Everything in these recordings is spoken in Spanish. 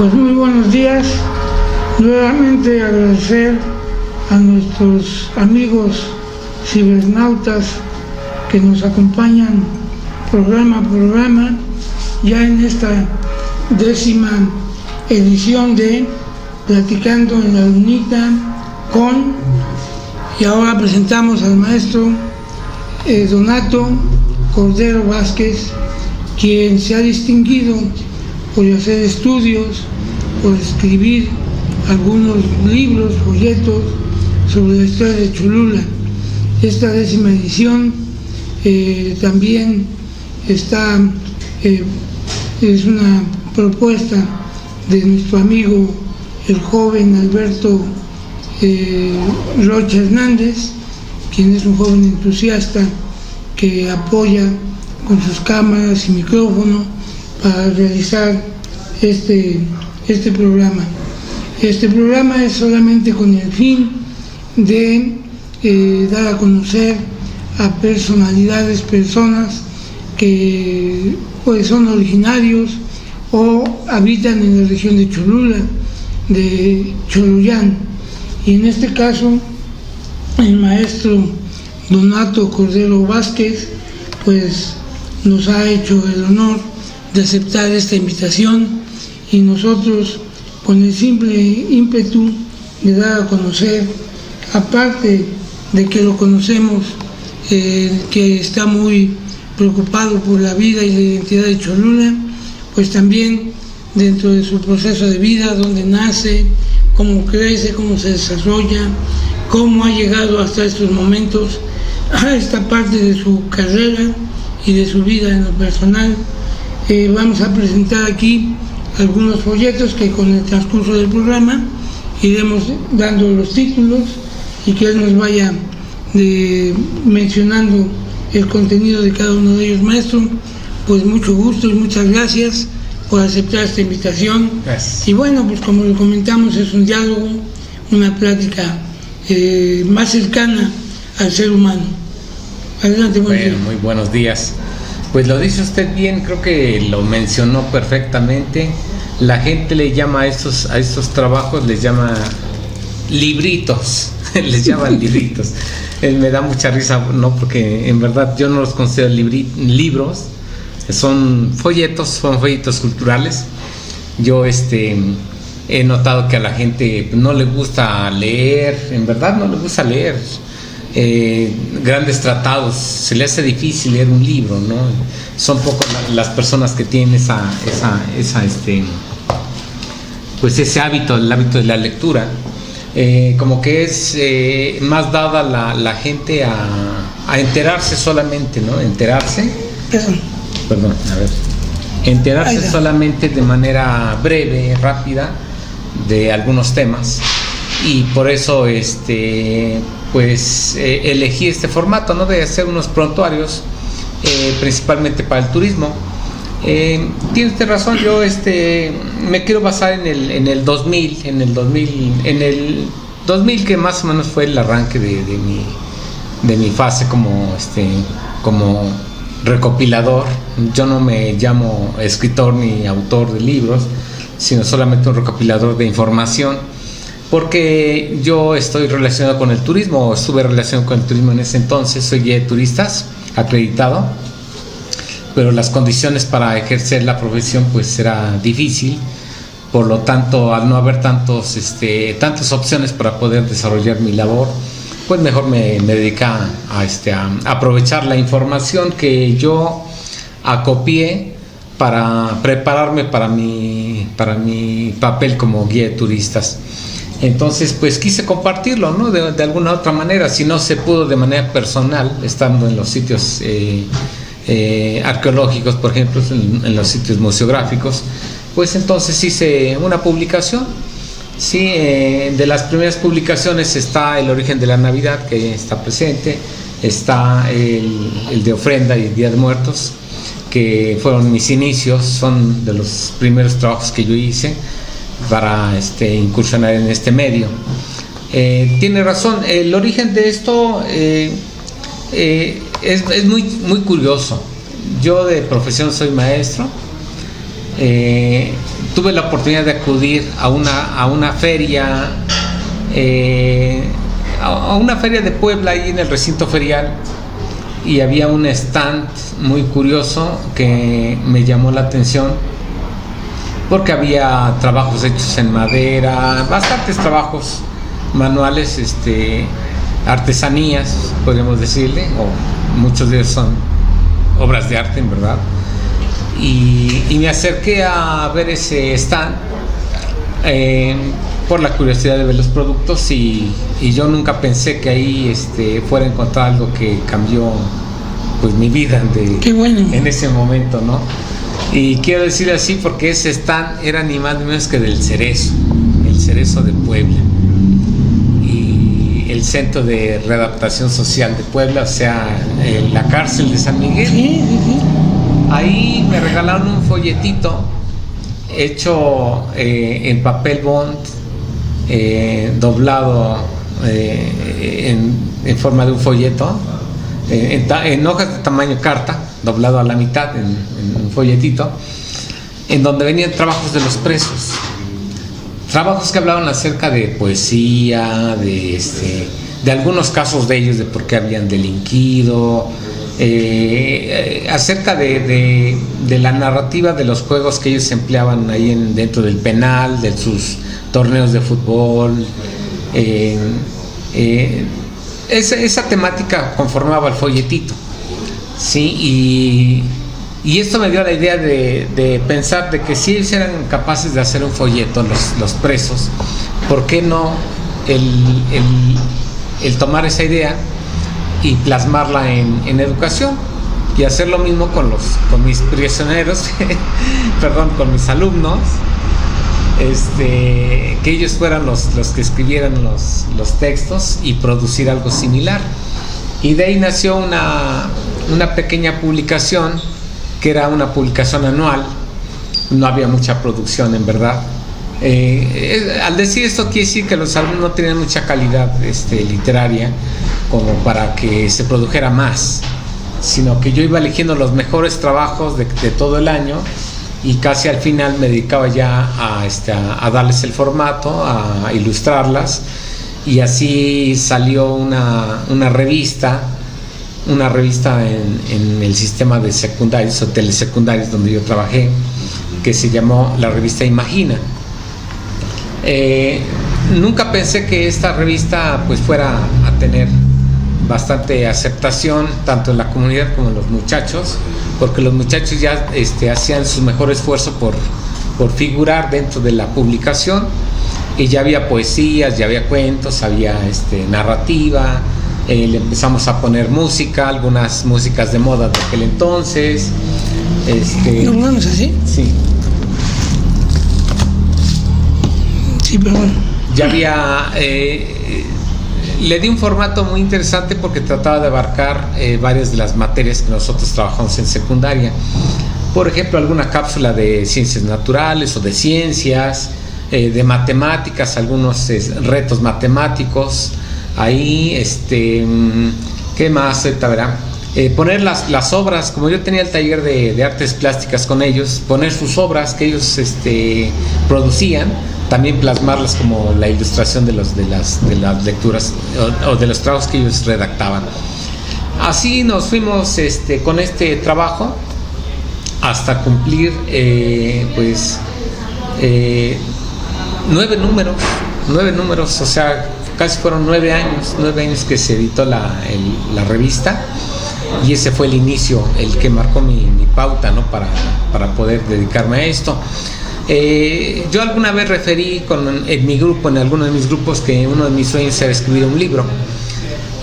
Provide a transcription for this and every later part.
Pues muy buenos días. Nuevamente agradecer a nuestros amigos cibernautas que nos acompañan programa a programa, ya en esta 10ª edición de Platicando en la Lunita y ahora presentamos al maestro Donato Cordero Vázquez, quien se ha distinguido por hacer estudios, por escribir algunos libros, folletos sobre la historia de Cholula. Esta 10ª edición también está, es una propuesta de nuestro amigo el joven Alberto Rocha Hernández, quien es un joven entusiasta que apoya con sus cámaras y micrófono para realizar este programa. Este programa es solamente con el fin de dar a conocer a personalidades, personas que pues son originarios o habitan en la región de Cholula, de Choluyán, y en este caso el maestro Donato Cordero Vázquez pues nos ha hecho el honor de aceptar esta invitación, y nosotros con el simple ímpetu de dar a conocer, aparte de que lo conocemos, que está muy preocupado por la vida y la identidad de Cholula, pues también dentro de su proceso de vida, donde nace, cómo crece, cómo se desarrolla, cómo ha llegado hasta estos momentos, a esta parte de su carrera y de su vida en lo personal. Vamos a presentar aquí algunos folletos que con el transcurso del programa iremos dando los títulos y que él nos vaya mencionando el contenido de cada uno de ellos. Maestro, pues mucho gusto y muchas gracias por aceptar esta invitación. Gracias. Y bueno, pues como lo comentamos, es un diálogo, una plática más cercana al ser humano. Adelante. Bueno, muy buenos días. Pues lo dice usted bien, creo que lo mencionó perfectamente. La gente le llama a estos trabajos, les llama libritos, les llaman libritos. Me da mucha risa, ¿no? Porque en verdad yo no los considero libros, son folletos culturales. Yo he notado que a la gente no le gusta leer, en verdad no le gusta leer grandes tratados, se le hace difícil leer un libro, ¿no? Son pocas las personas que tienen pues ese hábito, el hábito de la lectura. Como que es más dada la gente a enterarse solamente, ¿no? Enterarse solamente de manera breve, rápida, de algunos temas, y por eso elegí este formato, ¿no? De hacer unos prontuarios, principalmente para el turismo. Tiene usted razón, yo me quiero basar en el 2000, que más o menos fue el arranque de mi fase como recopilador. Yo no me llamo escritor ni autor de libros, sino solamente un recopilador de información, porque yo estoy relacionado con el turismo, estuve relacionado con el turismo en ese entonces, soy guía de turistas acreditado, pero las condiciones para ejercer la profesión pues era difícil. Por lo tanto, al no haber tantas opciones para poder desarrollar mi labor, pues mejor me dediqué a aprovechar la información que yo acopié para prepararme para mi papel como guía de turistas. Entonces, pues quise compartirlo, ¿no? De alguna otra manera. Si no se pudo de manera personal, estando en los sitios arqueológicos, por ejemplo, en los sitios museográficos, pues entonces hice una publicación. Sí, de las primeras publicaciones está El origen de la Navidad, que está presente, está el de Ofrenda y Día de Muertos, que fueron mis inicios, son de los primeros trabajos que yo hice para incursionar en este medio. Tiene razón, el origen de esto es muy, muy curioso. Yo de profesión soy maestro, tuve la oportunidad de acudir a una feria, a una feria de Puebla, ahí en el recinto ferial, y había un stand muy curioso que me llamó la atención porque había trabajos hechos en madera, bastantes trabajos manuales, artesanías, podríamos decirle, o muchos de ellos son obras de arte, en verdad. Y me acerqué a ver ese stand por la curiosidad de ver los productos, y yo nunca pensé que ahí fuera a encontrar algo que cambió pues mi vida Qué bueno. en ese momento, ¿no? Y quiero decir así porque ese stand era ni más ni menos que del Cerezo, el Cerezo de Puebla, y el Centro de Readaptación Social de Puebla, o sea, la cárcel de San Miguel. Sí. Ahí me regalaron un folletito hecho en papel bond, doblado en forma de un folleto, en hojas de tamaño carta, doblado a la mitad en un folletito, en donde venían trabajos de los presos, trabajos que hablaban acerca de poesía, de algunos casos de ellos, de por qué habían delinquido, acerca de la narrativa de los juegos que ellos empleaban ahí dentro del penal, de sus torneos de fútbol. Esa temática conformaba el folletito, ¿sí? Y esto me dio la idea de pensar de que si ellos eran capaces de hacer un folleto, los presos, ¿por qué no el tomar esa idea y plasmarla en educación, y hacer lo mismo con mis prisioneros, perdón, con mis alumnos, que ellos fueran los que escribieran los textos y producir algo similar? Y de ahí nació una pequeña publicación, que era una publicación anual. No había mucha producción, en verdad. Al decir esto, quiere decir que los alumnos no tenían mucha calidad literaria como para que se produjera más, sino que yo iba eligiendo los mejores trabajos de todo el año, y casi al final me dedicaba ya a darles el formato, a ilustrarlas, y así salió una revista en el sistema de secundarios o telesecundarios donde yo trabajé, que se llamó la revista Imagina. Nunca pensé que esta revista pues fuera a tener bastante aceptación tanto en la comunidad como en los muchachos, porque los muchachos ya hacían su mejor esfuerzo por figurar dentro de la publicación, y ya había poesías, ya había cuentos, había narrativa, le empezamos a poner música, algunas músicas de moda de aquel entonces. ¿No vamos así? Sí. Sí, pero bueno. Ya había... le di un formato muy interesante porque trataba de abarcar varias de las materias que nosotros trabajamos en secundaria. Por ejemplo, alguna cápsula de ciencias naturales o de ciencias, de matemáticas, algunos retos matemáticos. Ahí, ¿qué más? Ahorita verán. Poner las obras, como yo tenía el taller de artes plásticas con ellos, poner sus obras que ellos producían, también plasmarlas como la ilustración de las lecturas o de los trabajos que ellos redactaban. Así nos fuimos con este trabajo hasta cumplir 9 números, o sea, casi fueron 9 años que se editó la revista, y ese fue el inicio, el que marcó mi pauta, ¿no? para poder dedicarme a esto. Yo alguna vez referí en alguno de mis grupos, que uno de mis sueños era escribir un libro,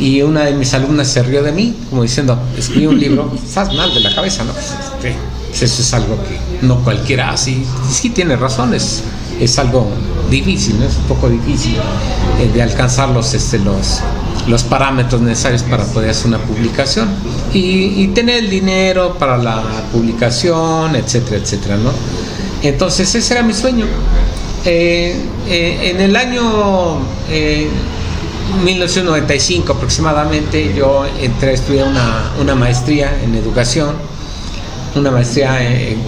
y una de mis alumnas se rió de mí, como diciendo, escribí un libro, estás mal de la cabeza, ¿no? Pues eso es algo que no cualquiera hace. Y sí tiene razón, es algo difícil, ¿no? Es un poco difícil de alcanzar los parámetros necesarios para poder hacer una publicación y tener el dinero para la publicación, etcétera, etcétera, ¿no? Entonces ese era mi sueño. En el año 1995 aproximadamente yo entré a estudiar una maestría en educación, una maestría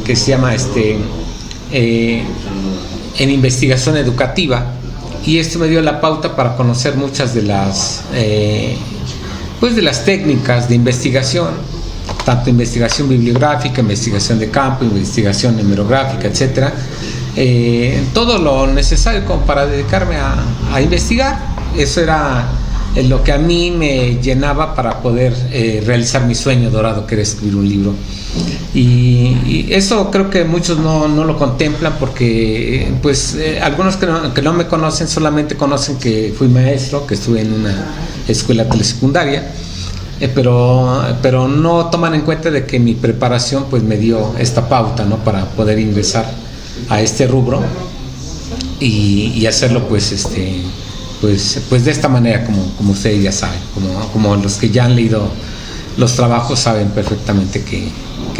que se llama en investigación educativa, y esto me dio la pauta para conocer muchas de las de las técnicas de investigación, tanto investigación bibliográfica, investigación de campo, investigación hemerográfica, etcétera, todo lo necesario como para dedicarme a investigar. Eso era lo que a mí me llenaba para poder realizar mi sueño dorado, que era escribir un libro. Y eso creo que muchos no lo contemplan, porque algunos que no me conocen solamente conocen que fui maestro, que estuve en una escuela telesecundaria, pero no toman en cuenta de que mi preparación pues me dio esta pauta, ¿no?, para poder ingresar a este rubro y hacerlo pues de esta manera, como ustedes ya saben, como los que ya han leído los trabajos saben perfectamente que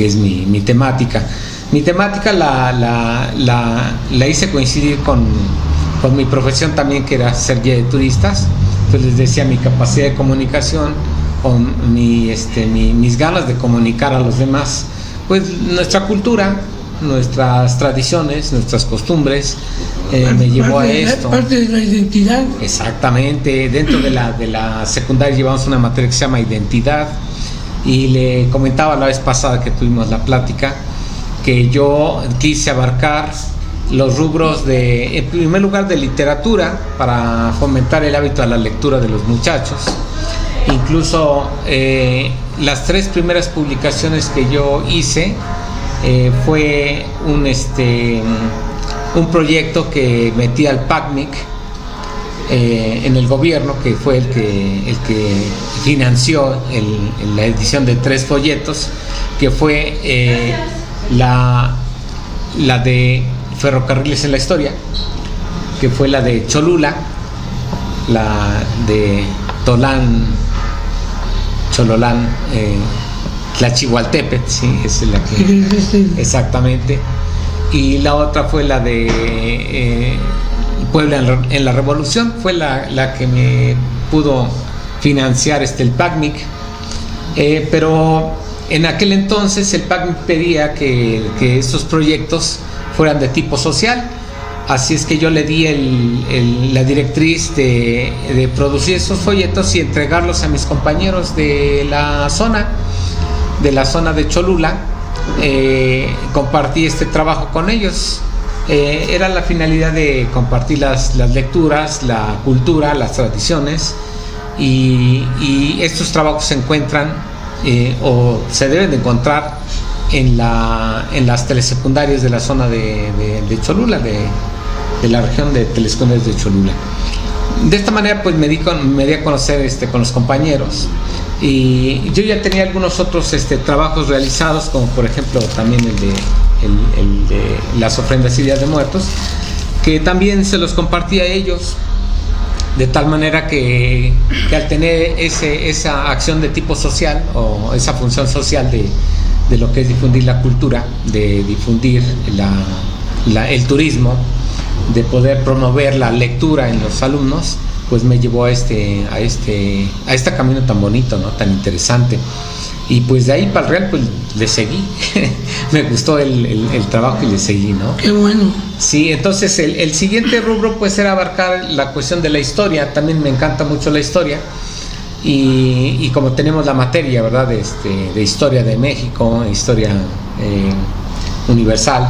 es mi temática. Mi temática la hice coincidir con mi profesión también, que era ser guía de turistas. Pues les decía, mi capacidad de comunicación, con mis ganas de comunicar a los demás pues nuestra cultura, nuestras tradiciones, nuestras costumbres, me llevó a esto. Parte de la identidad. Exactamente. Dentro de la secundaria llevamos una materia que se llama identidad, y le comentaba la vez pasada que tuvimos la plática que yo quise abarcar los rubros en primer lugar, de literatura, para fomentar el hábito a la lectura de los muchachos. Incluso las 3 primeras publicaciones que yo hice fue un proyecto que metí al PACMIC en el gobierno, que fue el que financió la edición de 3 folletos, que fue la de Ferrocarriles en la Historia, que fue la de Cholula, la de Chololán, Tlachihualtepet, sí, esa es la que exactamente, y la otra fue la de Puebla en la Revolución, fue la que me pudo financiar el PACMIC, pero en aquel entonces el PACMIC pedía que estos proyectos fueran de tipo social. Así es que yo le di la directriz de producir esos folletos y entregarlos a mis compañeros de la zona de Cholula. Compartí este trabajo con ellos. Era la finalidad de compartir las lecturas, la cultura, las tradiciones, y estos trabajos se encuentran o se deben de encontrar en las telesecundarias de la zona de Cholula, de la región de telesecundarias de Cholula. De esta manera pues me di a conocer con los compañeros, y yo ya tenía algunos otros trabajos realizados, como por ejemplo también el de las ofrendas y días de muertos, que también se los compartí a ellos, de tal manera que al tener esa acción de tipo social, o esa función social de lo que es difundir la cultura, de difundir el turismo, de poder promover la lectura en los alumnos, pues me llevó a este camino tan bonito, ¿no?, tan interesante. Y pues de ahí para el Real pues le seguí. Me gustó el trabajo y le seguí, ¿no? Qué bueno. Sí, entonces el siguiente rubro pues era abarcar la cuestión de la historia. También me encanta mucho la historia, y como tenemos la materia, ¿verdad?, de historia de México, historia universal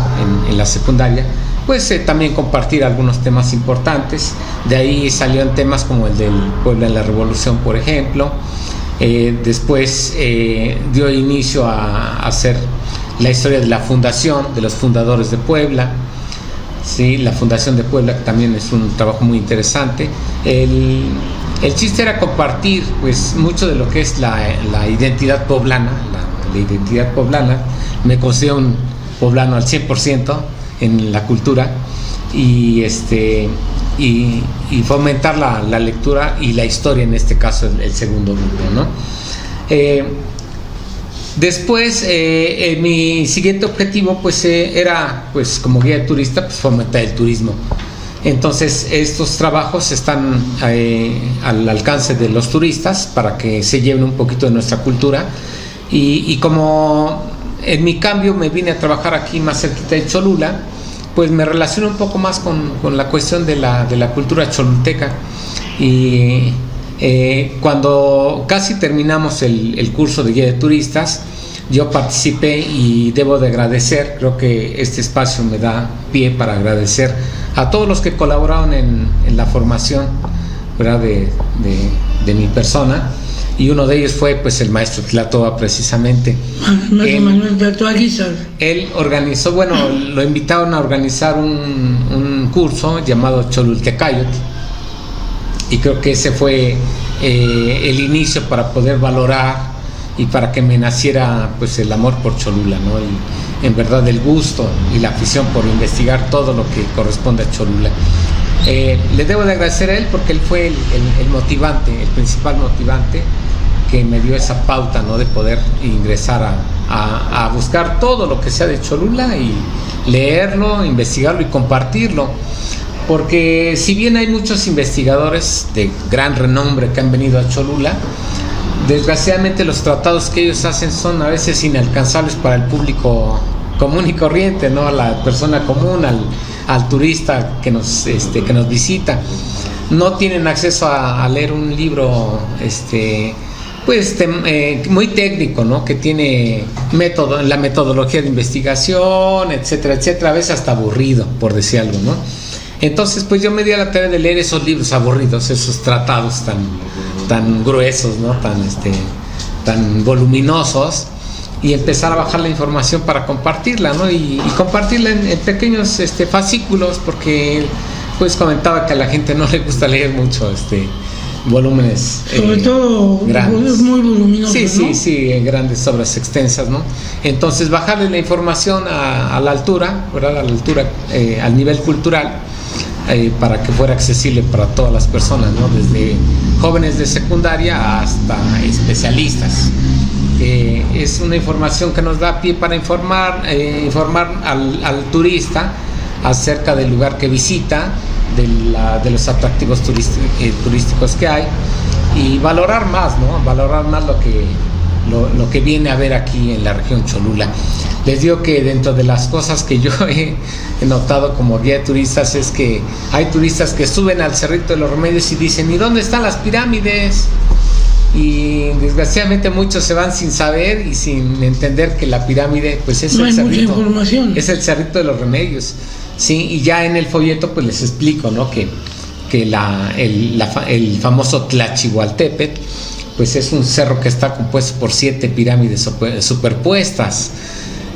en la secundaria, pues también compartir algunos temas importantes. De ahí salieron temas como el del Puebla en la Revolución, por ejemplo. Después dio inicio a hacer la historia de la fundación, de los fundadores de Puebla. Sí, la fundación de Puebla también es un trabajo muy interesante. El chiste era compartir pues mucho de lo que es la identidad poblana, la identidad poblana. Me considero un poblano al 100% en la cultura, y fomentar la lectura y la historia, en este caso el segundo grupo, ¿no? Después mi siguiente objetivo pues era, pues como guía de turista, pues fomentar el turismo. Entonces estos trabajos están al alcance de los turistas para que se lleven un poquito de nuestra cultura, y como en mi cambio me vine a trabajar aquí más cerquita de Cholula, pues me relaciono un poco más con la cuestión de la cultura cholulteca. Y cuando casi terminamos el curso de guía de turistas, yo participé y debo de agradecer, creo que este espacio me da pie para agradecer a todos los que colaboraron en la formación, ¿verdad?, de mi persona, y uno de ellos fue pues el maestro Tlatoa, precisamente. Manuel Tlatoa Guizar. Él organizó, lo invitaron a organizar un curso llamado Cholultecayotl, y creo que ese fue el inicio para poder valorar y para que me naciera pues el amor por Cholula, ¿no? Y en verdad el gusto y la afición por investigar todo lo que corresponde a Cholula. Le debo de agradecer a él porque él fue el motivante, el principal motivante que me dio esa pauta, ¿no?, de poder ingresar a buscar todo lo que sea de Cholula y leerlo, investigarlo y compartirlo. Porque si bien hay muchos investigadores de gran renombre que han venido a Cholula, desgraciadamente los tratados que ellos hacen son a veces inalcanzables para el público común y corriente, ¿no?, a la persona común, al turista que nos visita. No tienen acceso a leer un libro muy técnico, ¿no?, que tiene la metodología de investigación, etcétera, etcétera, a veces hasta aburrido, por decir algo, ¿no? Entonces, pues yo me di a la tarea de leer esos libros aburridos, esos tratados tan gruesos, ¿no?, tan voluminosos, y empezar a bajar la información para compartirla, ¿no? Y compartirla en pequeños fascículos, porque pues comentaba que a la gente no le gusta leer mucho volúmenes sobre todo grandes, muy voluminosos, ¿no? Sí, grandes obras extensas, ¿no? Entonces bajarle la información a la altura, ¿verdad?, al nivel cultural, para que fuera accesible para todas las personas, ¿no?, desde jóvenes de secundaria hasta especialistas. Es una información que nos da pie para informar al turista acerca del lugar que visita, de los atractivos turísticos que hay, y valorar más lo que viene a ver aquí en la región Cholula. Les digo que dentro de las cosas que yo he notado como guía de turistas es que hay turistas que suben al Cerrito de los Remedios y dicen: ¿y dónde están las pirámides? Y desgraciadamente muchos se van sin saber y sin entender que la pirámide pues es el Cerrito de los Remedios, sí. Y ya en el folleto pues les explico, ¿no?, que el famoso Tlachihualtepetl pues es un cerro que está compuesto por 7 pirámides superpuestas,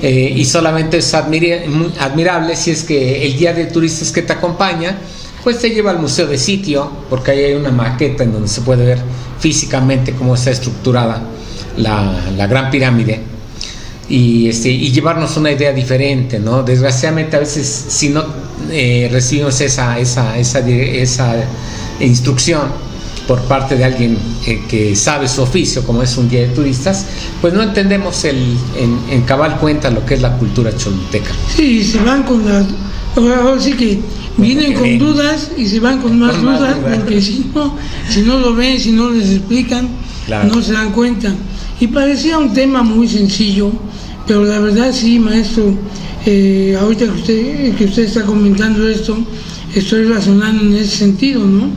y solamente es admirable si es que el guía de turistas que te acompaña pues te lleva al museo de sitio, porque ahí hay una maqueta en donde se puede ver físicamente cómo está estructurada la gran pirámide, y llevarnos una idea diferente, ¿no? Desgraciadamente a veces si no recibimos esa instrucción por parte de alguien que sabe su oficio, como es un guía de turistas, pues no entendemos en cabal cuenta lo que es la cultura cholulteca. Sí, se van con las... Ahora sí que vienen con dudas y se van con más dudas, porque si no lo ven, si no les explican, claro, no se dan cuenta. Y parecía un tema muy sencillo, pero la verdad sí, maestro, ahorita que usted está comentando esto, estoy razonando en ese sentido, ¿no?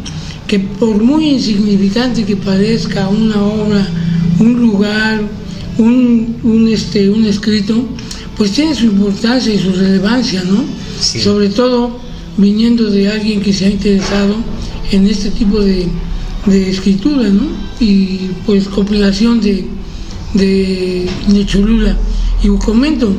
Que por muy insignificante que parezca una obra, un lugar, un escrito, pues tiene su importancia y su relevancia, ¿no? Sí. Sobre todo viniendo de alguien que se ha interesado en este tipo de escritura, ¿no? Y pues compilación de Cholula. Y comento,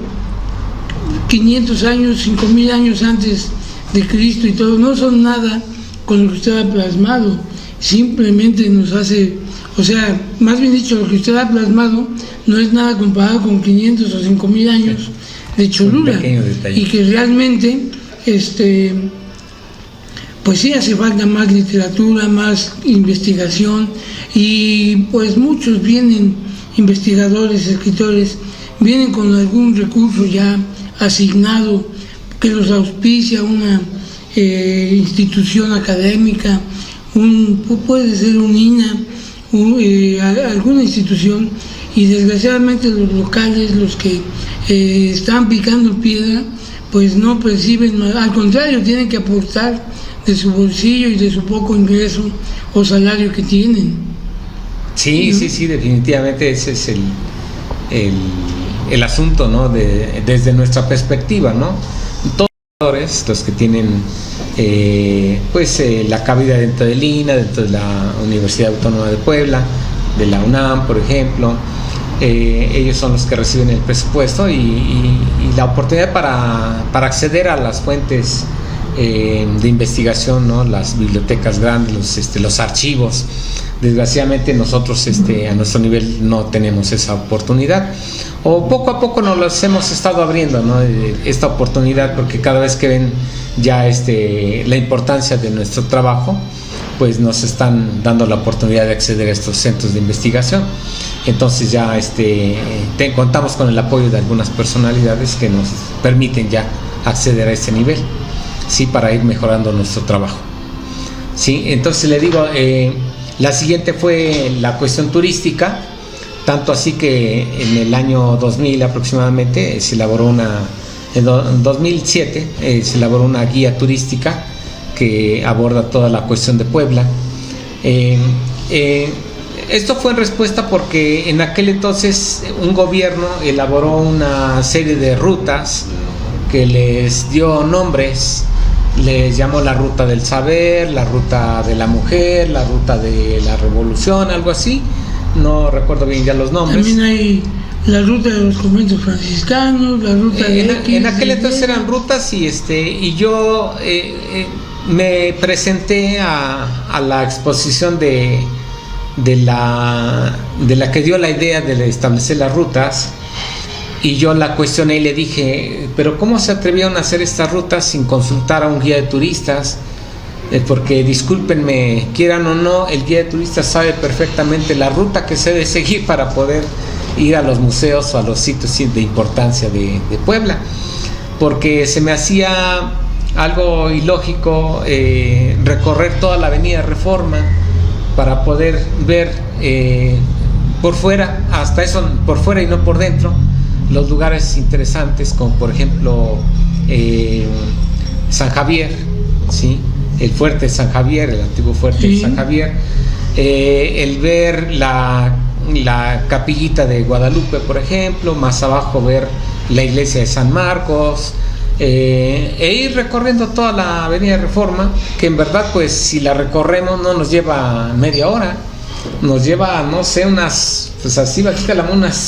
500 años, 5000 años antes de Cristo y todo, no son nada con lo que usted ha plasmado, simplemente nos hace, o sea, más bien dicho, lo que usted ha plasmado no es nada comparado con 500 o 5000 años de Cholula, y que realmente, pues sí hace falta más literatura, más investigación, y pues muchos vienen, investigadores, escritores, vienen con algún recurso ya asignado que los auspicia una institución académica, puede ser un INA, alguna institución, y desgraciadamente los locales, los que están picando piedra, pues no perciben, al contrario, tienen que aportar de su bolsillo y de su poco ingreso o salario que tienen. Sí, sí, sí, definitivamente ese es el asunto, ¿no? Desde nuestra perspectiva, ¿no? Todos los que tienen la cabida dentro del INA, dentro de la Universidad Autónoma de Puebla, de la UNAM, por ejemplo, ellos son los que reciben el presupuesto y la oportunidad para acceder a las fuentes de investigación, ¿no? Las bibliotecas grandes, los archivos. Desgraciadamente nosotros a nuestro nivel no tenemos esa oportunidad, o poco a poco nos los hemos estado abriendo, ¿no? Esta oportunidad, porque cada vez que ven ya la importancia de nuestro trabajo, pues nos están dando la oportunidad de acceder a estos centros de investigación. Entonces ya contamos con el apoyo de algunas personalidades que nos permiten ya acceder a este nivel, sí, para ir mejorando nuestro trabajo. Sí, entonces le digo, la siguiente fue la cuestión turística, tanto así que en el año 2000 aproximadamente se elaboró en 2007 se elaboró una guía turística que aborda toda la cuestión de Puebla. Esto fue en respuesta porque en aquel entonces un gobierno elaboró una serie de rutas que les dio nombres. Les llamó la ruta del saber, la ruta de la mujer, la ruta de la revolución, algo así. No recuerdo bien ya los nombres. También hay la ruta de los conventos franciscanos, la ruta de en aquel entonces eran rutas y yo me presenté a la exposición de la que dio la idea de establecer las rutas. Y yo la cuestioné y le dije, pero ¿cómo se atrevieron a hacer estas rutas sin consultar a un guía de turistas? Porque discúlpenme, quieran o no, el guía de turistas sabe perfectamente la ruta que se debe seguir para poder ir a los museos o a los sitios de importancia de Puebla. Porque se me hacía algo ilógico recorrer toda la avenida Reforma para poder ver por fuera, hasta eso por fuera y no por dentro, los lugares interesantes, como por ejemplo San Javier, ¿sí? El fuerte de San Javier, el antiguo fuerte de San Javier, el ver la capillita de Guadalupe, por ejemplo, más abajo ver la iglesia de San Marcos, e ir recorriendo toda la avenida Reforma, que en verdad pues si la recorremos no nos lleva media hora, nos lleva, no sé, unas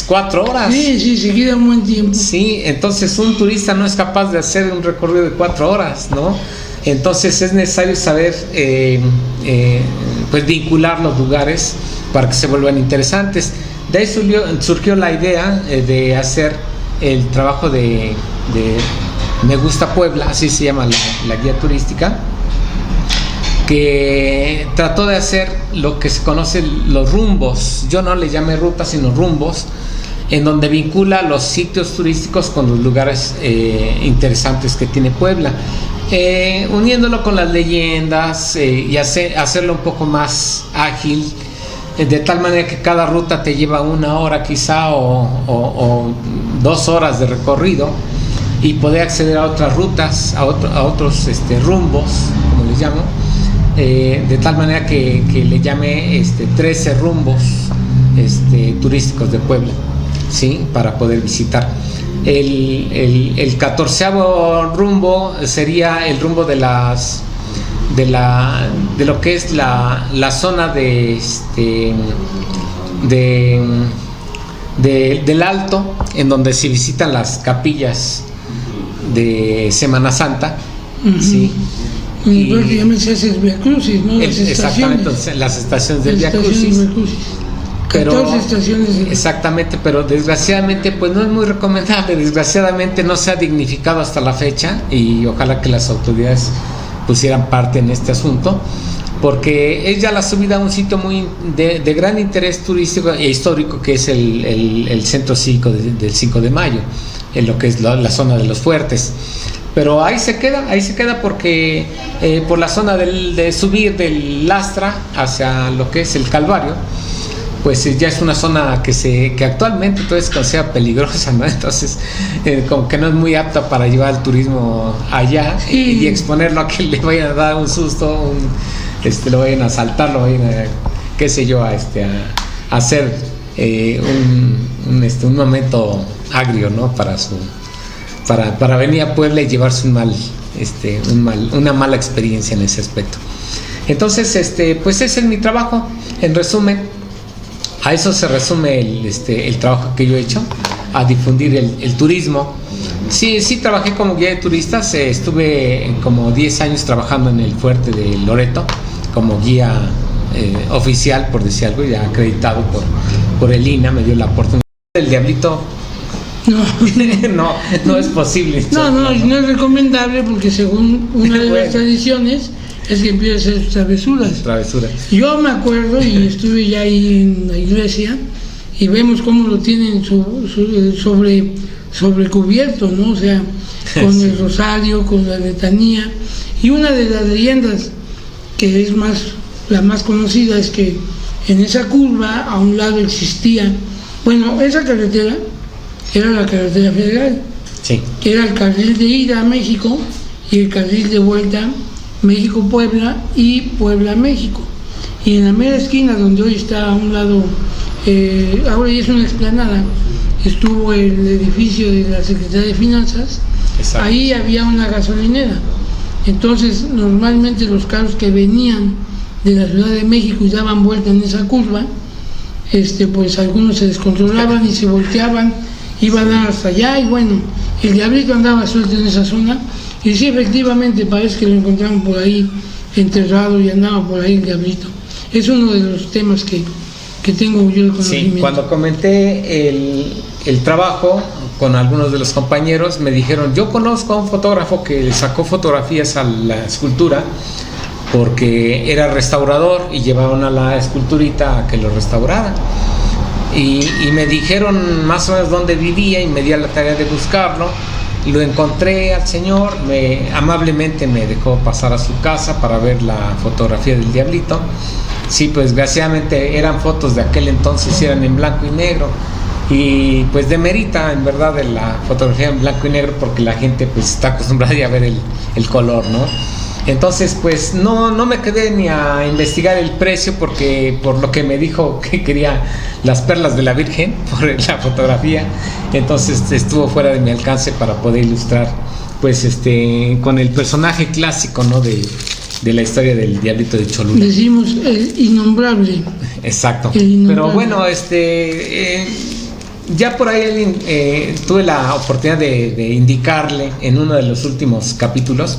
4 horas. Sí, se queda un buen tiempo. Sí, entonces un turista no es capaz de hacer un recorrido de 4 horas, ¿no? Entonces es necesario saber pues vincular los lugares para que se vuelvan interesantes. De ahí surgió la idea de hacer el trabajo de Me Gusta Puebla, así se llama la guía turística, que trató de hacer lo que se conoce los rumbos. Yo no le llamé rutas sino rumbos, en donde vincula los sitios turísticos con los lugares interesantes que tiene Puebla, uniéndolo con las leyendas y hacerlo un poco más ágil, de tal manera que cada ruta te lleva 1 hora quizá o 2 horas de recorrido, y poder acceder a otras rutas, a otros rumbos, como les llamo, de tal manera que le llame 13 rumbos turísticos de Puebla, ¿sí? Para poder visitar. El 14º rumbo sería el rumbo de lo que es la zona del Alto, en donde se visitan las capillas de Semana Santa, ¿sí? Y prácticamente se hace el Via Crucis, ¿no? Exactamente, entonces, las estaciones del Via Crucis. 14 estaciones. Exactamente, pero desgraciadamente pues no es muy recomendable. Desgraciadamente no se ha dignificado hasta la fecha, y ojalá que las autoridades pusieran parte en este asunto, porque es ya la subida a un sitio muy de gran interés turístico e histórico, que es el centro cívico del 5 de Mayo, en lo que es la zona de los fuertes. Pero ahí se queda porque por la zona de subir del Lastra hacia lo que es el Calvario, pues ya es una zona que actualmente todavía se considera peligrosa, ¿no? Entonces, como que no es muy apta para llevar el turismo allá y exponerlo a que le vayan a dar un susto, lo vayan a asaltar, lo vayan a, qué sé yo, a hacer un momento agrio, ¿no? Para venir a Puebla y llevarse una mala experiencia en ese aspecto. Entonces, pues ese es mi trabajo, en resumen. A eso se resume el trabajo que yo he hecho, a difundir el turismo. Sí, trabajé como guía de turistas, estuve como 10 años trabajando en el fuerte de Loreto, como guía oficial, por decir algo, ya acreditado por el INAH, me dio la oportunidad. El Diablito no es posible. No es recomendable, porque según una de las tradiciones es que empieza a hacer sus travesuras. Yo me acuerdo, y estuve ya ahí en la iglesia, y vemos cómo lo tienen sobrecubierto, ¿no? O sea, con el rosario, con la letanía. Y una de las leyendas que es la más conocida es que en esa curva a un lado existía, esa carretera era la carretera federal, sí, que era el carril de ida a México y el carril de vuelta México-Puebla y Puebla-México. Y en la mera esquina, donde hoy está a un lado, ahora ya es una explanada, estuvo el edificio de la Secretaría de Finanzas. Exacto. Ahí había una gasolinera. Entonces, normalmente los carros que venían de la Ciudad de México y daban vuelta en esa curva, pues algunos se descontrolaban y se volteaban, iban hasta allá, y el Diablito andaba suelto en esa zona. Y sí, efectivamente, parece que lo encontraron por ahí enterrado y andaba por ahí el Diablito. Es uno de los temas que tengo yo de conocimiento. Sí, cuando comenté el trabajo con algunos de los compañeros, me dijeron, yo conozco a un fotógrafo que le sacó fotografías a la escultura porque era restaurador y llevaban a la esculturita a que lo restaurara. Y me dijeron más o menos dónde vivía y me di a la tarea de buscarlo. Lo encontré al señor, amablemente me dejó pasar a su casa para ver la fotografía del Diablito. Sí, pues desgraciadamente eran fotos de aquel entonces, eran en blanco y negro. Y pues demerita en verdad de la fotografía en blanco y negro, porque la gente pues está acostumbrada ya a ver el color, ¿no? Entonces pues no me quedé ni a investigar el precio, porque por lo que me dijo que quería las perlas de la Virgen por la fotografía, entonces estuvo fuera de mi alcance para poder ilustrar pues con el personaje clásico, ¿no? de la historia del Diablito de Cholula. Decimos el innombrable. Exacto. El innombrable. Pero bueno, ya por ahí tuve la oportunidad de indicarle en uno de los últimos capítulos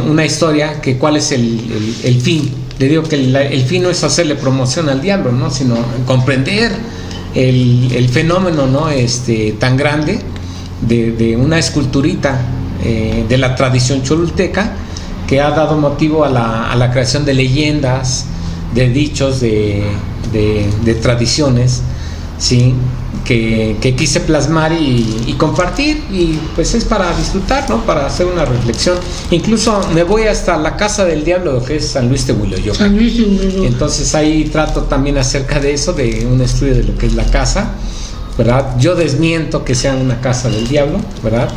una historia, que cuál es el fin. Le digo que el fin no es hacerle promoción al diablo, ¿no? Sino comprender el fenómeno, ¿no? Tan grande de una esculturita de la tradición cholulteca, que ha dado motivo a la creación de leyendas, de dichos, de tradiciones, ¿sí? Que quise plasmar y compartir, y pues es para disfrutar, ¿no? Para hacer una reflexión. Incluso me voy hasta la Casa del Diablo, que es San Luis de Huiloyoca. Entonces ahí trato también acerca de eso, de un estudio de lo que es la casa, ¿verdad? Yo desmiento que sea una casa del diablo, ¿verdad?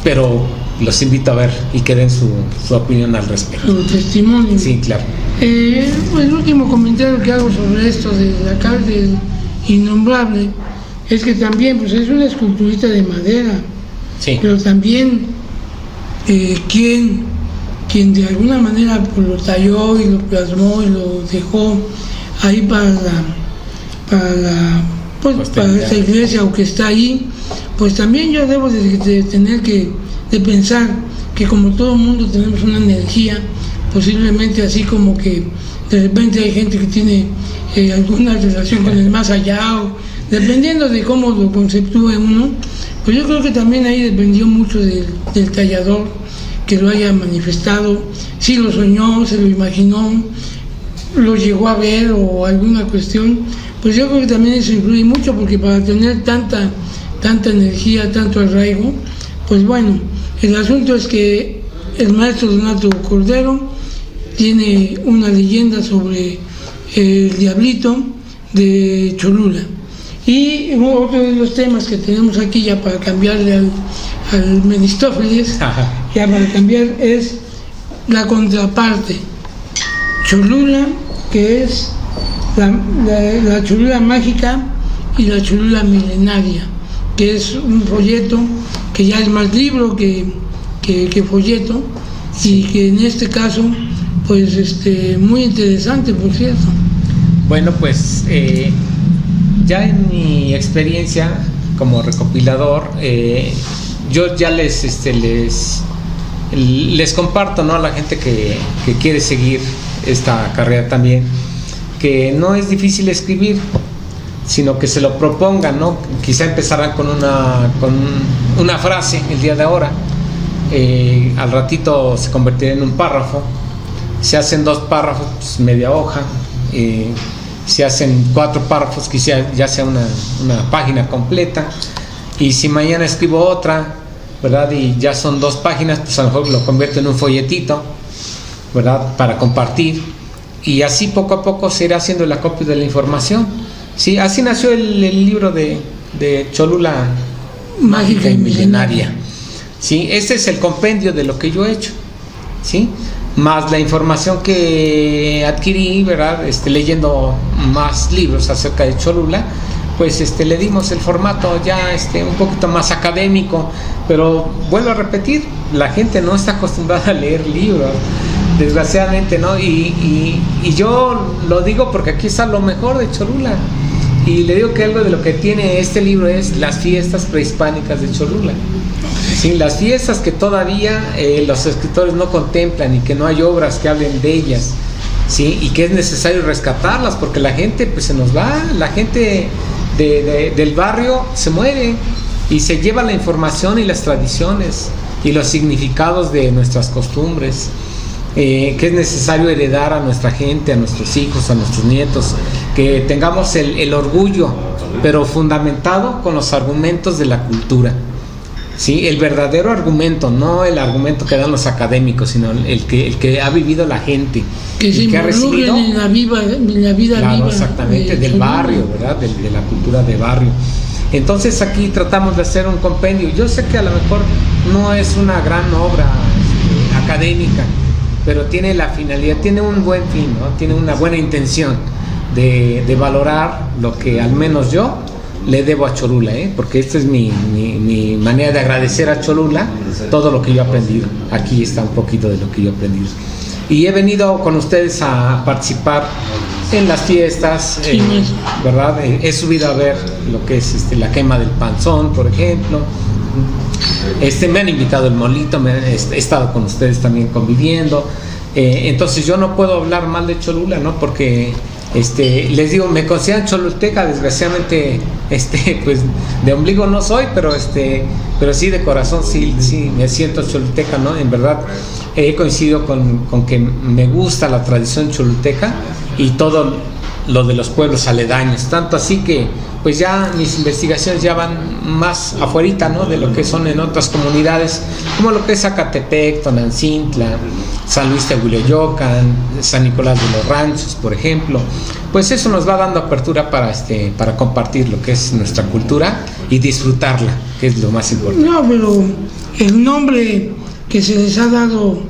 Pero los invito a ver y que den su opinión al respecto. Su testimonio. Sí, claro. El último comentario que hago sobre esto de la casa del innombrable es que también pues es una esculturita de madera, sí, pero también quien de alguna manera pues lo talló y lo plasmó y lo dejó ahí para esta iglesia, o que está ahí, pues también yo debo de tener de pensar que como todo mundo tenemos una energía, posiblemente así como que de repente hay gente que tiene alguna relación con el más allá, o dependiendo de cómo lo conceptúe uno, pues yo creo que también ahí dependió mucho del tallador que lo haya manifestado, si lo soñó, se lo imaginó, lo llegó a ver o alguna cuestión. Pues yo creo que también eso influye mucho, porque para tener tanta energía, tanto arraigo, pues bueno, el asunto es que el maestro Donato Cordero tiene una leyenda sobre el Diablito, de Cholula. Y otro de los temas que tenemos aquí, ya para cambiarle al Menistófeles, ya para cambiar, es la contraparte. Cholula, que es la Cholula mágica y la Cholula milenaria, que es un folleto que ya es más libro que folleto, y que en este caso, pues muy interesante, por cierto. Bueno, pues ya en mi experiencia como recopilador, yo ya les comparto, ¿no?, a la gente que quiere seguir esta carrera también, que no es difícil escribir, sino que se lo propongan, ¿no? Quizá empezarán con una frase el día de ahora, al ratito se convertirá en un párrafo, se hacen 2 párrafos, pues media hoja, se hacen 4 párrafos, quizá ya sea una página completa, y si mañana escribo otra, ¿verdad?, y ya son 2 páginas, pues a lo mejor lo convierto en un folletito, ¿verdad?, para compartir, y así poco a poco se irá haciendo el acopio de la información. Sí, así nació el libro de Cholula mágica y milenaria. Sí, este es el compendio de lo que yo he hecho, ¿sí?, más la información que adquirí, ¿verdad?, leyendo más libros acerca de Cholula, pues le dimos el formato ya un poquito más académico, pero vuelvo a repetir, la gente no está acostumbrada a leer libros, desgraciadamente, ¿no? Y yo lo digo porque aquí está lo mejor de Cholula, y le digo que algo de lo que tiene este libro es las fiestas prehispánicas de Cholula. Sí, las fiestas que todavía los escritores no contemplan y que no hay obras que hablen de ellas, ¿sí?, y que es necesario rescatarlas porque la gente pues se nos va, la gente del barrio se muere y se lleva la información y las tradiciones y los significados de nuestras costumbres, que es necesario heredar a nuestra gente, a nuestros hijos, a nuestros nietos, que tengamos el orgullo, pero fundamentado con los argumentos de la cultura. Sí, el verdadero argumento, no el argumento que dan los académicos, sino el que ha vivido la gente, que se involucren en la vida claro, viva, exactamente, del barrio, ¿verdad?, de la cultura de barrio. Entonces aquí tratamos de hacer un compendio. Yo sé que a lo mejor no es una gran obra académica, pero tiene la finalidad, tiene un buen fin, ¿no?, tiene una buena intención de valorar lo que al menos yo le debo a Cholula, porque esta es mi manera de agradecer a Cholula todo lo que yo he aprendido. Aquí está un poquito de lo que yo he aprendido. Y he venido con ustedes a participar en las fiestas, ¿verdad? He subido a ver lo que es la quema del panzón, por ejemplo. Me han invitado el molito, he estado con ustedes también conviviendo. Entonces yo no puedo hablar mal de Cholula, ¿no? Porque les digo, me consideran cholulteca, desgraciadamente, pues de ombligo no soy, pero sí de corazón sí me siento cholulteca, ¿no? En verdad he coincidido con que me gusta la tradición cholulteca y todo lo de los pueblos aledaños, tanto así que pues ya mis investigaciones ya van más afuerita, ¿no?, de lo que son en otras comunidades, como lo que es Zacatepec, Tonancintla, San Luis de Huiloyocan, San Nicolás de los Ranchos, por ejemplo. Pues eso nos va dando apertura para compartir lo que es nuestra cultura y disfrutarla, que es lo más importante. No, pero el nombre que se les ha dado,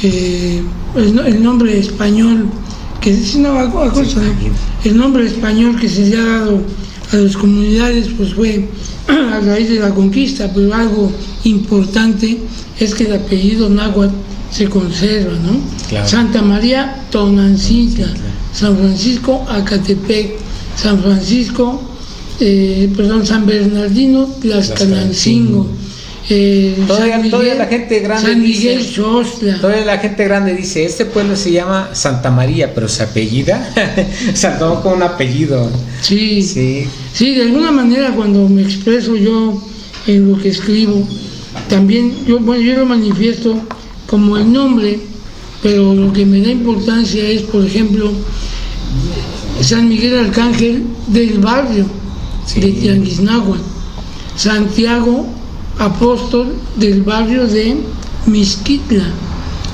el nombre español, el nombre español que se le ha dado a las comunidades, pues fue a raíz de la conquista, pero algo importante es que el apellido náhuatl se conserva, ¿no? Claro. Santa María Tonancintla, San Francisco Acatepec, San Bernardino Tlaxcalancingo, todavía la gente grande San Miguel dice, Xostla. todavía la gente grande dice, este pueblo se llama Santa María, pero se apellida, o sea, todo con un apellido. Sí, de alguna manera cuando me expreso yo en lo que escribo, también yo lo manifiesto como el nombre, pero lo que me da importancia es, por ejemplo, San Miguel Arcángel del barrio de Tianguisnáhuatl, Santiago Apóstol del barrio de Mixquitla.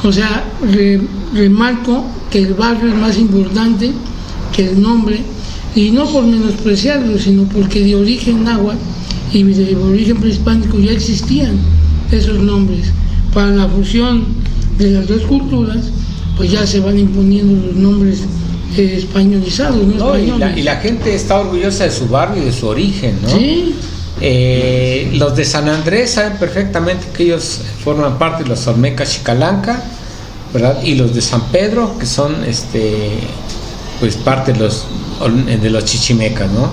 O sea, remarco que el barrio es más importante que el nombre. y no por menospreciarlo, sino porque de origen náhuatl y de origen prehispánico ya existían esos nombres. Para la fusión de las dos culturas, pues ya se van imponiendo los nombres españolizados, ¿no? No, y la gente está orgullosa de su barrio y de su origen, ¿no? Sí. Los de San Andrés saben perfectamente que ellos forman parte de los Olmecas Chicalanca, ¿verdad? Y los de San Pedro, que son pues parte de los chichimecas, ¿no?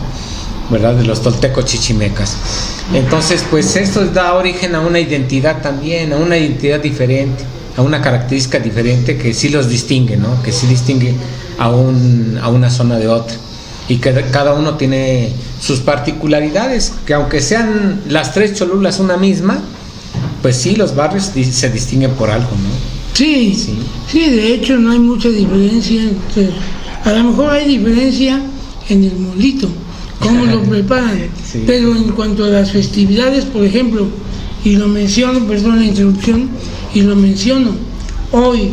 ¿Verdad? De los toltecos chichimecas. Entonces, pues esto da origen a una identidad también, a una identidad diferente, a una característica diferente que sí los distingue, ¿no? Que sí distingue a una zona de otra. Y que cada uno tiene sus particularidades, que aunque sean las tres Cholulas una misma, pues sí, los barrios se distinguen por algo, ¿no? Sí, de hecho no hay mucha diferencia. A lo mejor hay diferencia en el molito, cómo lo preparan, sí. Pero en cuanto a las festividades, por ejemplo, y lo menciono, perdón la interrupción, y lo menciono, hoy,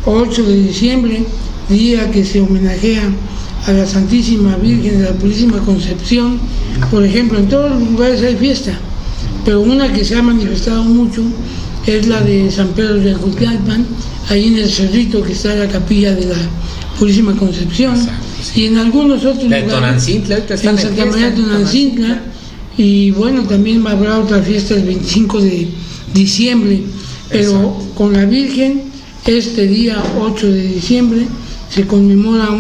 8 de diciembre, día que se homenajea a la Santísima Virgen de la Purísima Concepción, por ejemplo, en todos los lugares hay fiesta, pero una que se ha manifestado mucho es la de San Pedro de Acutlalpan, ahí en el cerrito que está la capilla de la Purísima Concepción. Exacto, sí. Y en algunos otros lugares, en Santa María de Tonancintla, y bueno, también habrá otra fiesta el 25 de diciembre, pero exacto. Con la Virgen, este día 8 de diciembre, se conmemora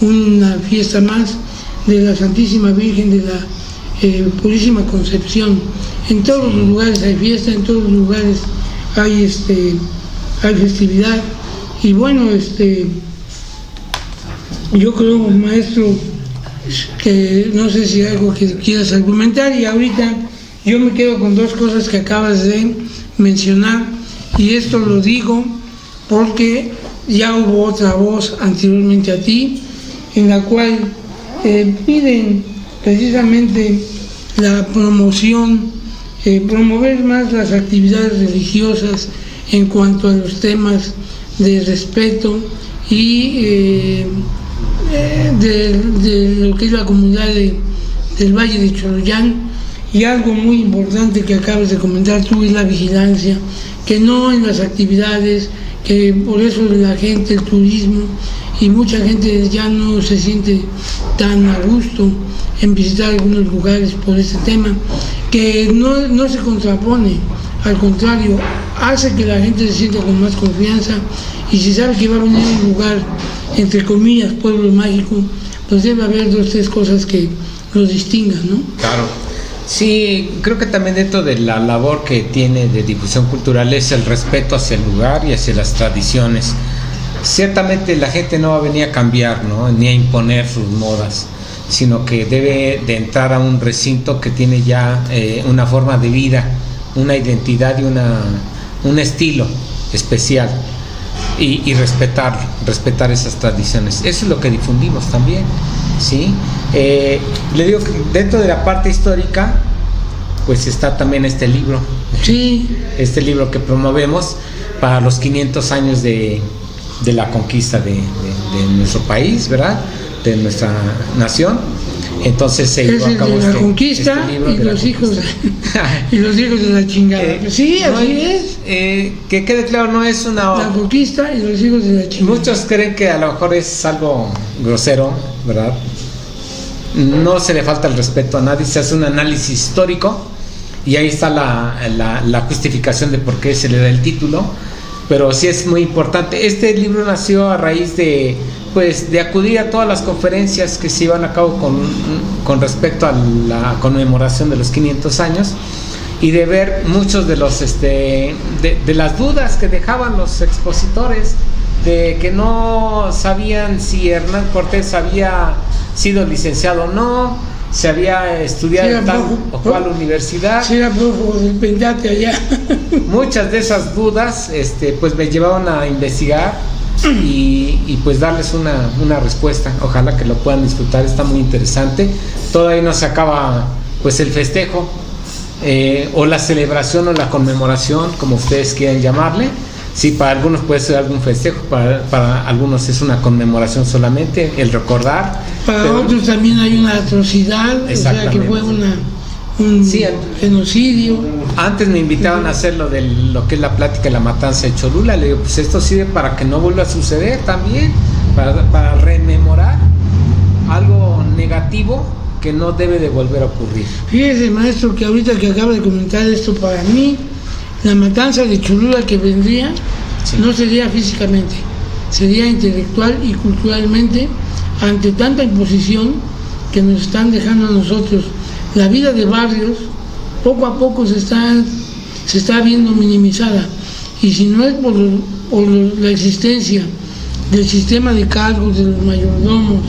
una fiesta más de la Santísima Virgen de la Purísima Concepción. En todos los lugares hay fiesta, en todos los lugares hay festividad. Y bueno, yo creo, maestro, que no sé si hay algo que quieras argumentar, y ahorita yo me quedo con dos cosas que acabas de mencionar, y esto lo digo porque ya hubo otra voz anteriormente a ti, en la cual piden precisamente la promoción, promover más las actividades religiosas en cuanto a los temas de respeto y de lo que es la comunidad del Valle de Choloyán. Y algo muy importante que acabas de comentar tú es la vigilancia, que no en las actividades, que por eso la gente, el turismo, y mucha gente ya no se siente tan a gusto en visitar algunos lugares por este tema, que no se contrapone, al contrario, hace que la gente se sienta con más confianza, y si sabe que va a venir a un lugar, entre comillas, pueblo mágico, pues debe haber 2 o 3 cosas que lo distingan, ¿no? Claro. Sí, creo que también dentro de la labor que tiene de difusión cultural es el respeto hacia el lugar y hacia las tradiciones. Ciertamente la gente no va a venir a cambiar, ¿no? Ni a imponer sus modas, sino que debe de entrar a un recinto que tiene ya una forma de vida, una identidad y un estilo especial, y respetar esas tradiciones. Eso es lo que difundimos también, ¿sí? Le digo que dentro de la parte histórica, pues está también este libro, sí. Este libro que promovemos para los 500 años de la conquista de nuestro país, ¿verdad? De nuestra nación. Entonces se llevó a cabo la conquista y los hijos y los hijos de la chingada. Sí, así es. Que quede claro, no es una... La conquista y los hijos de la chingada. Muchos creen que a lo mejor es algo grosero, ¿verdad? No se le falta el respeto a nadie, se hace un análisis histórico y ahí está la justificación de por qué se le da el título, pero sí es muy importante. Este libro nació a raíz de acudir a todas las conferencias que se iban a cabo con respecto a la conmemoración de los 500 años, y de ver muchos de los de las dudas que dejaban los expositores, de que no sabían si Hernán Cortés había sido licenciado o no, se había estudiado en tal o cual universidad. Sí, era prófugo del Peñate allá. Muchas de esas dudas pues me llevaron a investigar y pues darles una respuesta. Ojalá que lo puedan disfrutar, está muy interesante. Todavía no se acaba pues el festejo o la celebración o la conmemoración, como ustedes quieran llamarle, Sí, para algunos puede ser algún festejo, para algunos es una conmemoración solamente, el recordar. Para otros también hay una atrocidad, o sea, que fue un genocidio. Antes me invitaban a hacer lo que es la plática de la matanza de Cholula. Le digo, pues esto sirve para que no vuelva a suceder también, para rememorar algo negativo que no debe de volver a ocurrir. Fíjese, maestro, que ahorita que acaba de comentar esto, para mí la matanza de Cholula que vendría no sería físicamente, sería intelectual y culturalmente, ante tanta imposición que nos están dejando a nosotros. La vida de barrios poco a poco se está viendo minimizada, y si no es por la existencia del sistema de cargos de los mayordomos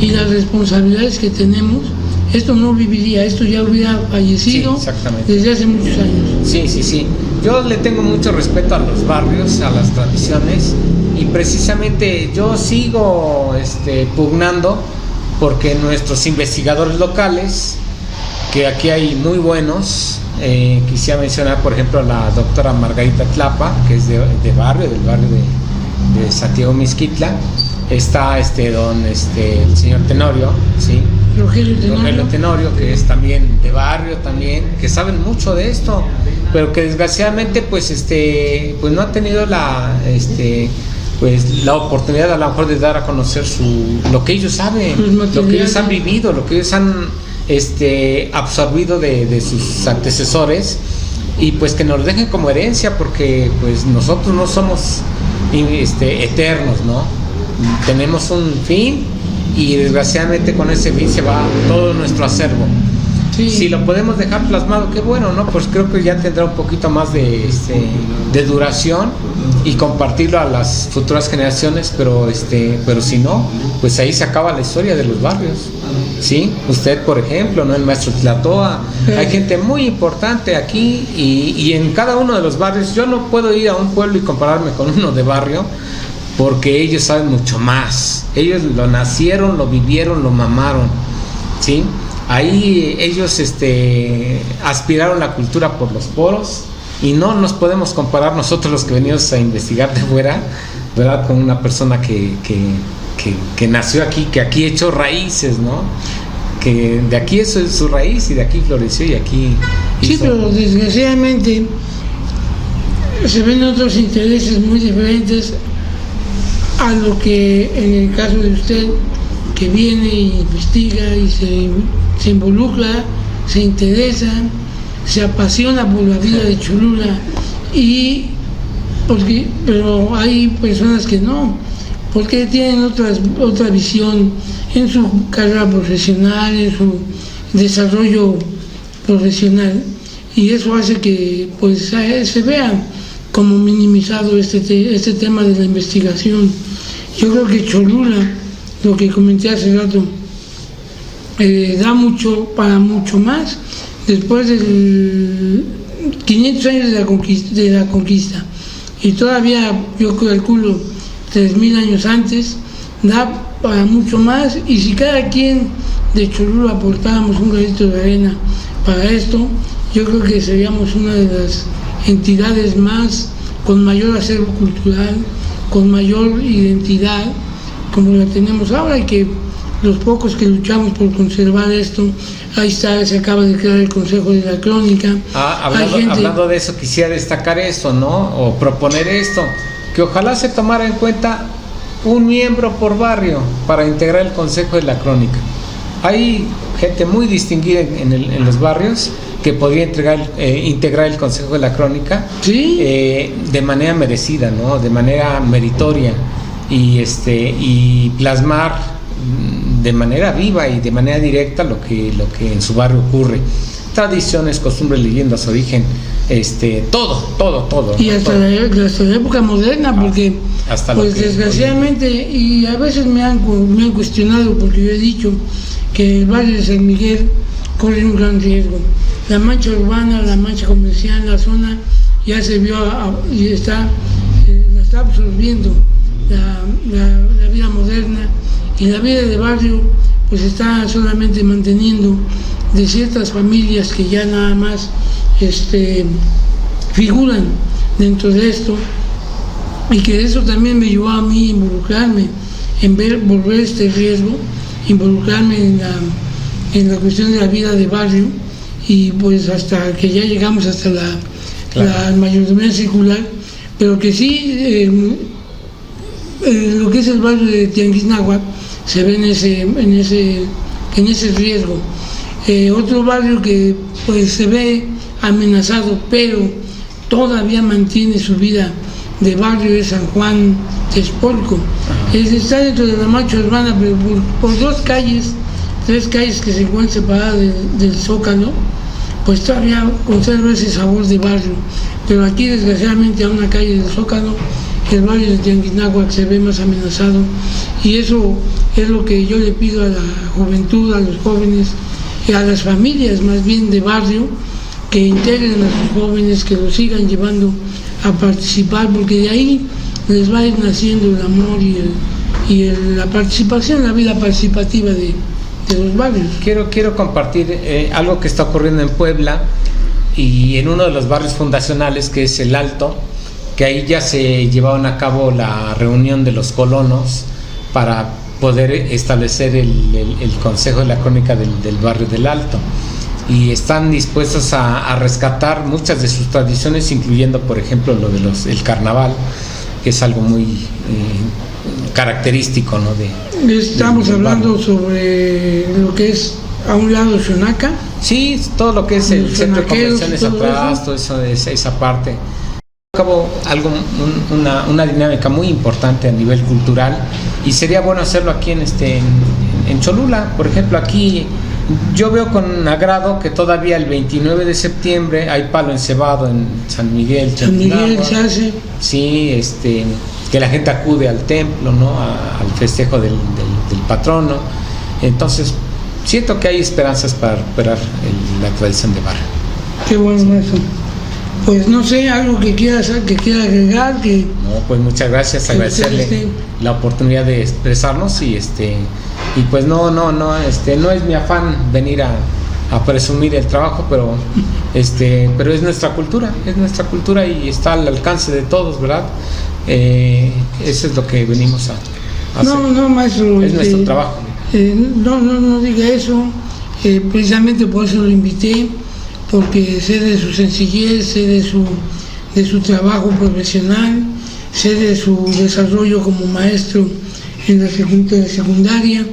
y las responsabilidades que tenemos, esto no viviría, esto ya hubiera fallecido desde hace muchos años. Sí. Yo le tengo mucho respeto a los barrios, a las tradiciones, y precisamente yo sigo pugnando porque nuestros investigadores locales, que aquí hay muy buenos, quisiera mencionar por ejemplo a la doctora Margarita Tlapa, que es del barrio de Santiago Mixquitla. Está el señor Tenorio, ¿sí? Rogelio Tenorio, que es también de barrio también, que saben mucho de esto, pero que desgraciadamente pues no han tenido la oportunidad a lo mejor de dar a conocer lo que ellos saben, lo que ellos han vivido, lo que ellos han absorbido de sus antecesores, y pues que nos dejen como herencia, porque pues nosotros no somos eternos, ¿no? Tenemos un fin, y desgraciadamente con ese fin se va todo nuestro acervo. Sí. Si lo podemos dejar plasmado, qué bueno, ¿no? Pues creo que ya tendrá un poquito más de duración, y compartirlo a las futuras generaciones, pero si no, pues ahí se acaba la historia de los barrios, ¿sí? Usted, por ejemplo, ¿no? El maestro Tlatoa, hay gente muy importante aquí, y en cada uno de los barrios. Yo no puedo ir a un pueblo y compararme con uno de barrio, porque ellos saben mucho más. Ellos lo nacieron, lo vivieron, lo mamaron, ¿sí? Ahí ellos aspiraron la cultura por los poros, y no nos podemos comparar nosotros los que venimos a investigar de fuera, ¿verdad? Con una persona que nació aquí, que aquí echó raíces, ¿no? Que de aquí es su raíz, y de aquí floreció, y aquí hizo. Sí, pero desgraciadamente se ven otros intereses muy diferentes a lo que en el caso de usted, que viene y investiga y se involucra, se interesa, se apasiona por la vida de Cholula, pero hay personas que no, porque tienen otra visión en su carrera profesional, en su desarrollo profesional, y eso hace que pues se vea como minimizado este tema de la investigación. Yo creo que Cholula, lo que comenté hace rato, da mucho para mucho más. Después de 500 años de la conquista, y todavía yo calculo 3000 años antes, da para mucho más. Y si cada quien de Cholula aportáramos un granito de arena para esto, yo creo que seríamos una de las entidades con mayor acervo cultural, con mayor identidad, como la tenemos ahora, y que los pocos que luchamos por conservar esto, ahí está, se acaba de crear el Consejo de la Crónica. Hablando de eso, quisiera destacar esto, ¿no? O proponer esto, que ojalá se tomara en cuenta un miembro por barrio para integrar el Consejo de la Crónica. Hay gente muy distinguida en los barrios que podría integrar el Consejo de la Crónica, ¿sí? De manera merecida, ¿no? De manera meritoria, y plasmar de manera viva y de manera directa lo que en su barrio ocurre. Tradiciones, costumbres, leyendas, origen, todo. Y hasta la época moderna, porque pues desgraciadamente, y a veces me han cuestionado, porque yo he dicho que el barrio de San Miguel corre un gran riesgo. La mancha urbana, la mancha comercial, la zona ya se vio y la está absorbiendo la vida moderna, y la vida de barrio pues está solamente manteniendo de ciertas familias que ya nada más figuran dentro de esto, y que eso también me llevó a mí a involucrarme en volver este riesgo, involucrarme en la cuestión de la vida de barrio, y pues hasta que ya llegamos hasta la mayordomía circular, pero que sí, lo que es el barrio de Tianguisnáhuac se ve en ese riesgo. Otro barrio que pues se ve amenazado, pero todavía mantiene su vida de barrio, es San Juan Texpolco. Está dentro de la marcha urbana, pero por 3 calles que se encuentran separadas del Zócalo, pues todavía conserva ese sabor de barrio. Pero aquí, desgraciadamente, a una calle del Zócalo, el barrio de Tianguisnáhuac se ve más amenazado, y eso es lo que yo le pido a la juventud, a los jóvenes, a las familias más bien de barrio, que integren a sus jóvenes, que los sigan llevando a participar, porque de ahí les va a ir naciendo el amor y la participación, la vida participativa de los barrios. Quiero compartir algo que está ocurriendo en Puebla y en uno de los barrios fundacionales, que es el Alto, que ahí ya se llevaron a cabo la reunión de los colonos para poder establecer el consejo de la crónica del barrio del Alto, y están dispuestos a rescatar muchas de sus tradiciones, incluyendo, por ejemplo, lo de el carnaval, que es algo muy característico, ¿no? Estamos hablando sobre lo que es a un lado Xonaca. Sí, todo lo que es el centro de convenciones atrás, todo eso, esa parte. Acabo una dinámica muy importante a nivel cultural, y sería bueno hacerlo aquí en Cholula. Por ejemplo, aquí yo veo con agrado que todavía el 29 de septiembre hay palo encebado en San Miguel se hace. Sí, que la gente acude al templo, ¿no? Al festejo del patrono. Entonces siento que hay esperanzas para recuperar la tradición de barrio. Qué bueno eso. Pues no sé, algo que quiera agregar. No, pues muchas gracias, agradecerle la oportunidad de expresarnos, y pues no es mi afán venir a presumir el trabajo, pero es nuestra cultura y está al alcance de todos, ¿verdad? Eso es lo que venimos a hacer. No, maestro, es nuestro trabajo. No diga eso, precisamente por eso lo invité, porque sé de su sencillez, sé de su trabajo profesional, sé de su desarrollo como maestro en la secundaria,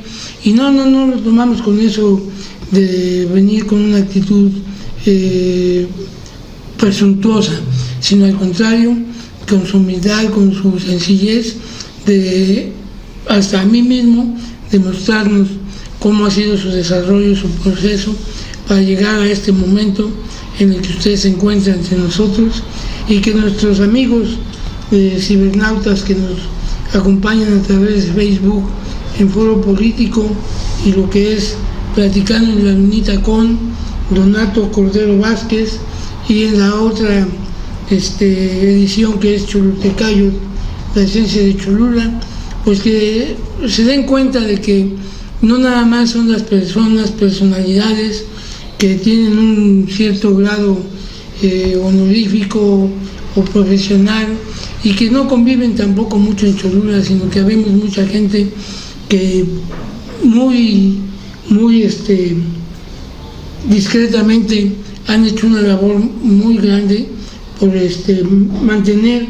y no lo tomamos con eso de venir con una actitud presuntuosa, sino al contrario, con su humildad, con su sencillez, de hasta a mí mismo demostrarnos cómo ha sido su desarrollo, su proceso, para llegar a este momento en el que usted se encuentra entre nosotros, y que nuestros amigos cibernautas que nos acompañan a través de Facebook, en Foro Político, y lo que es Platicando en la Lunita con Donato Cordero Vázquez, y en la otra edición que es Cholultecayotl, la esencia de Cholula, pues que se den cuenta de que no nada más son las personalidades que tienen un cierto grado honorífico o profesional, y que no conviven tampoco mucho en Cholula, sino que vemos mucha gente que muy discretamente han hecho una labor muy grande por mantener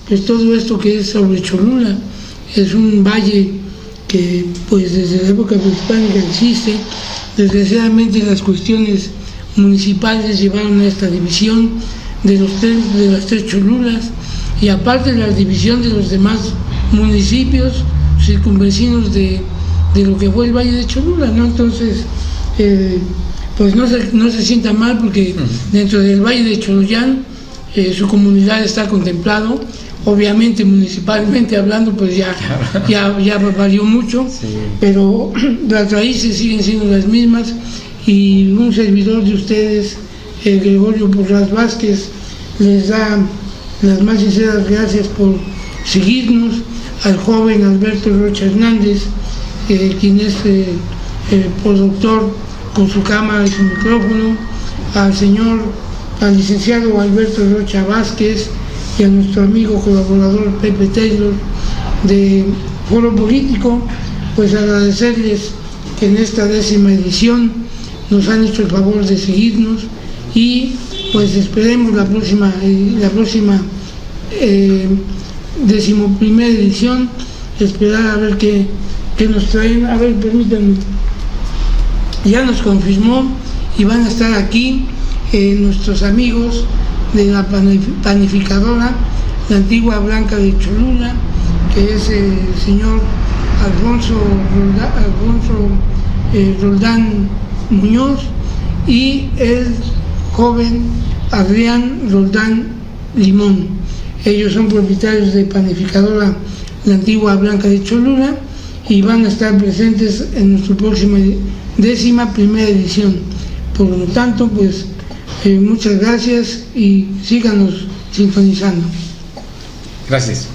pues todo esto que es sobre Cholula. Es un valle que pues desde la época prehispánica existe. Desgraciadamente las cuestiones municipales llevaron a esta división de las tres Cholulas, y aparte de la división de los demás municipios circunvecinos de lo que fue el Valle de Cholula, ¿no? Entonces, pues no se sienta mal, porque dentro del Valle de Choloyán su comunidad está contemplado. Obviamente, municipalmente hablando, pues ya varió mucho, sí. Pero las raíces siguen siendo las mismas, y un servidor de ustedes, Gregorio Porras Vázquez, les da las más sinceras gracias por seguirnos. Al joven Alberto Rocha Hernández, quien es productor con su cámara y su micrófono, al licenciado Alberto Rocha Vázquez, y a nuestro amigo colaborador Pepe Taylor de Foro Político, pues agradecerles que en esta 10ª edición nos han hecho el favor de seguirnos y pues esperemos la próxima 11ª edición, esperar a ver qué nos traen. A ver, permítanme, ya nos confirmó y van a estar aquí nuestros amigos de la panificadora, la Antigua Blanca de Cholula, que es el señor Alfonso Roldán Muñoz y el joven Adrián Roldán Limón. Ellos son propietarios de panificadora la Antigua Blanca de Cholula y van a estar presentes en nuestra próxima 11ª edición. Por lo tanto, pues muchas gracias y síganos sintonizando. Gracias.